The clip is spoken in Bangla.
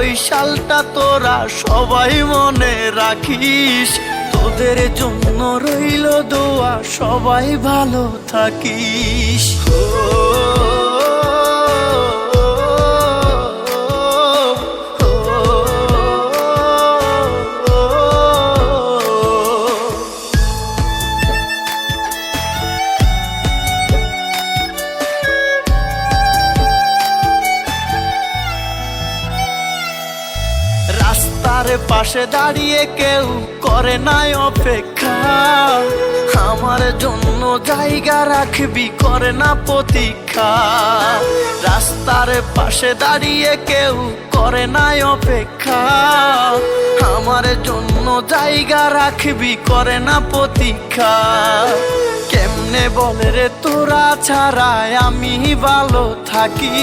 ওই সালটা তোরা সবাই মনে রাখিস। তোদের জন্য রইল দোয়া, সবাই ভালো থাকিস। রাস্তার পাশে দাঁড়িয়ে কেউ করে নাই অপেক্ষা, আমার জন্য জায়গা রাখবি করে না প্রতীক্ষা। রাস্তার পাশে দাঁড়িয়ে কেউ করে নাই অপেক্ষা, আমার জন্য জায়গা রাখবি করে না প্রতীক্ষা। কেমনে বলে রে তোরা ছাড়াই আমি ভালো থাকি।